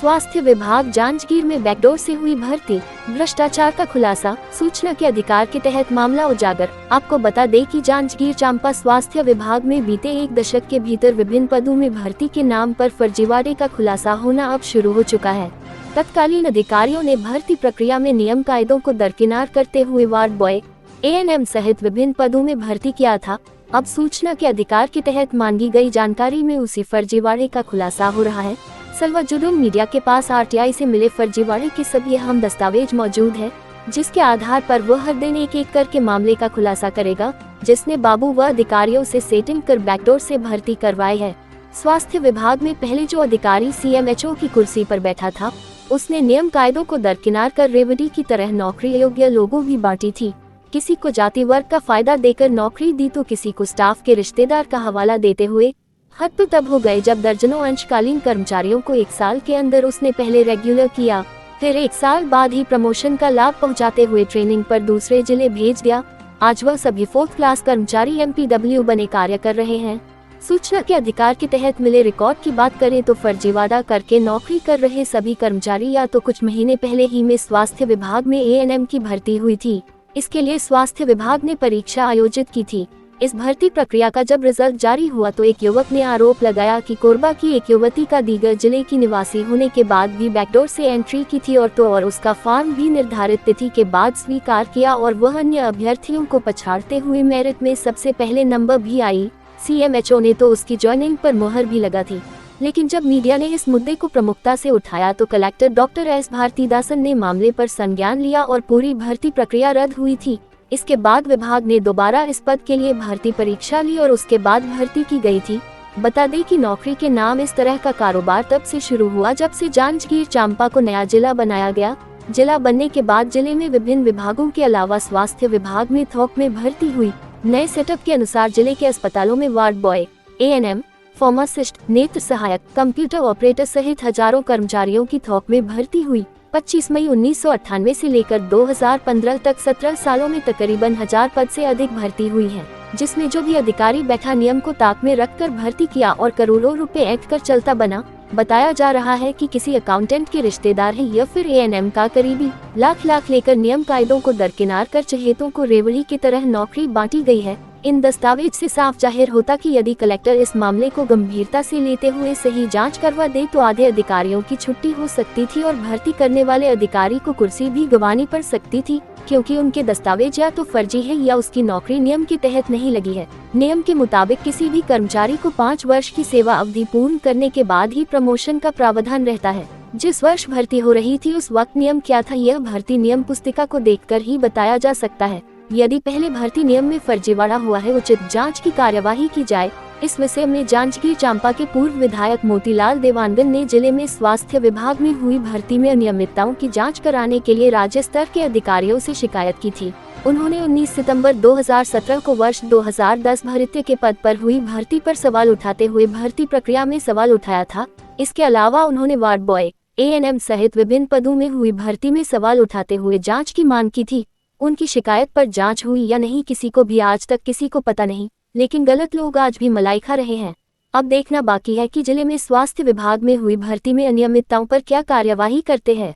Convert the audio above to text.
स्वास्थ्य विभाग जांजगीर में बैकडोर से हुई भर्ती, भ्रष्टाचार का खुलासा, सूचना के अधिकार के तहत मामला उजागर। आपको बता दें कि जांजगीर चांपा स्वास्थ्य विभाग में बीते एक दशक के भीतर विभिन्न पदों में भर्ती के नाम पर फर्जीवाड़े का खुलासा होना अब शुरू हो चुका है। तत्कालीन अधिकारियों ने भर्ती प्रक्रिया में नियम कायदों को दरकिनार करते हुए वार्ड बॉय, एएनएम सहित विभिन्न पदों में भर्ती किया था। अब सूचना के अधिकार के तहत मांगी गई जानकारी में उसी फर्जीवाड़े का खुलासा हो रहा है। सलवाजुद्दीन मीडिया के पास आरटीआई से मिले फर्जीवाड़े के सभी अहम दस्तावेज मौजूद है, जिसके आधार पर वह हर दिन एक एक करके मामले का खुलासा करेगा, जिसने बाबू व अधिकारियों से सेटिंग कर बैकडोर से भर्ती करवाई है। स्वास्थ्य विभाग में पहले जो अधिकारी सीएमएचओ की कुर्सी पर बैठा था, उसने नियम कायदों को दरकिनार कर रेवड़ी की तरह नौकरी योग्य लोगों भी बांटी थी। किसी को जाति वर्ग का फायदा देकर नौकरी दी तो किसी को स्टाफ के रिश्तेदार का हवाला देते हुए। हद तो तब हो गए जब दर्जनों अंशकालीन कर्मचारियों को एक साल के अंदर उसने पहले रेगुलर किया, फिर एक साल बाद ही प्रमोशन का लाभ पहुंचाते हुए ट्रेनिंग पर दूसरे जिले भेज दिया। आज वह सभी 4th क्लास कर्मचारी एमपीडब्ल्यू बने कार्य कर रहे हैं। सूचना के अधिकार के तहत मिले रिकॉर्ड की बात करें तो फर्जीवाड़ा करके नौकरी कर रहे सभी कर्मचारी या तो कुछ महीने पहले ही में स्वास्थ्य विभाग में एएनएम की भर्ती हुई थी। इसके लिए स्वास्थ्य विभाग ने परीक्षा आयोजित की थी। इस भर्ती प्रक्रिया का जब रिजल्ट जारी हुआ तो एक युवक ने आरोप लगाया कि कोरबा की एक युवती का दीगर जिले की निवासी होने के बाद भी बैकडोर से एंट्री की थी और उसका फॉर्म भी निर्धारित तिथि के बाद स्वीकार किया और वह अन्य अभ्यर्थियों को पछाड़ते हुए मेरिट में सबसे पहले नंबर भी आई। सीएमएचओ ने तो उसकी ज्वाइनिंग पर मुहर भी लगा थी। लेकिन जब मीडिया ने इस मुद्दे को प्रमुखता से उठाया तो कलेक्टर डॉक्टर एस भारतीदासन ने मामले पर संज्ञान लिया और पूरी भर्ती प्रक्रिया रद्द हुई थी। इसके बाद विभाग ने दोबारा इस पद के लिए भर्ती परीक्षा ली और उसके बाद भर्ती की गई थी। बता दें कि नौकरी के नाम इस तरह का कारोबार तब से शुरू हुआ जब से जांजगीर चांपा को नया जिला बनाया गया। जिला बनने के बाद जिले में विभिन्न विभागों के अलावा स्वास्थ्य विभाग में थोक में भर्ती हुई। नए सेटअप के अनुसार जिले के अस्पतालों में वार्ड बॉय, एएनएम, फार्मासिस्ट, नेत्र सहायक, कंप्यूटर ऑपरेटर सहित हजारों कर्मचारियों की थोक में भर्ती हुई। 25 मई 1998 से लेकर 2015 तक 17 सालों में तकरीबन 1000 पद से अधिक भर्ती हुई है, जिसमें जो भी अधिकारी बैठा नियम को ताक में रखकर भर्ती किया और करोड़ों रुपए ऐंठ कर चलता बना। बताया जा रहा है कि किसी अकाउंटेंट के रिश्तेदार है या फिर एएनएम का करीबी। लाख लेकर नियम कायदों को दरकिनार कर चहेतों को रेवड़ी की तरह नौकरी बांटी गई है। इन दस्तावेज से साफ जाहिर होता कि यदि कलेक्टर इस मामले को गंभीरता से लेते हुए सही जांच करवा दे तो आधे अधिकारियों की छुट्टी हो सकती थी और भर्ती करने वाले अधिकारी को कुर्सी भी गंवानी पड़ सकती थी, क्योंकि उनके दस्तावेज या तो फर्जी है या उसकी नौकरी नियम के तहत नहीं लगी है। नियम के मुताबिक किसी भी कर्मचारी को 5 वर्ष की सेवा अवधि पूर्ण करने के बाद ही प्रमोशन का प्रावधान रहता है। जिस वर्ष भर्ती हो रही थी उस वक्त नियम क्या था, यह भर्ती नियम पुस्तिका को देखकर ही बताया जा सकता है। यदि पहले भर्ती नियम में फर्जीवाड़ा हुआ है, उचित जांच की कार्यवाही की जाए। इस विषय में जांजगीर चांपा के पूर्व विधायक मोतीलाल देवानगन ने जिले में स्वास्थ्य विभाग में हुई भर्ती में अनियमितताओं की जांच कराने के लिए राज्य स्तर के अधिकारियों से शिकायत की थी। उन्होंने 19 सितंबर 2017 को वर्ष 2010 भर्ती के पद पर हुई भर्ती पर सवाल उठाते हुए भर्ती प्रक्रिया में सवाल उठाया था। इसके अलावा उन्होंने वार्ड बॉय, एएनएम सहित विभिन्न पदों में हुई भर्ती में सवाल उठाते हुए जाँच की मांग की थी। उनकी शिकायत पर जांच हुई या नहीं किसी को भी आज तक किसी को पता नहीं, लेकिन गलत लोग आज भी मलाई खा रहे हैं। अब देखना बाकी है कि जिले में स्वास्थ्य विभाग में हुई भर्ती में अनियमितताओं पर क्या कार्यवाही करते हैं।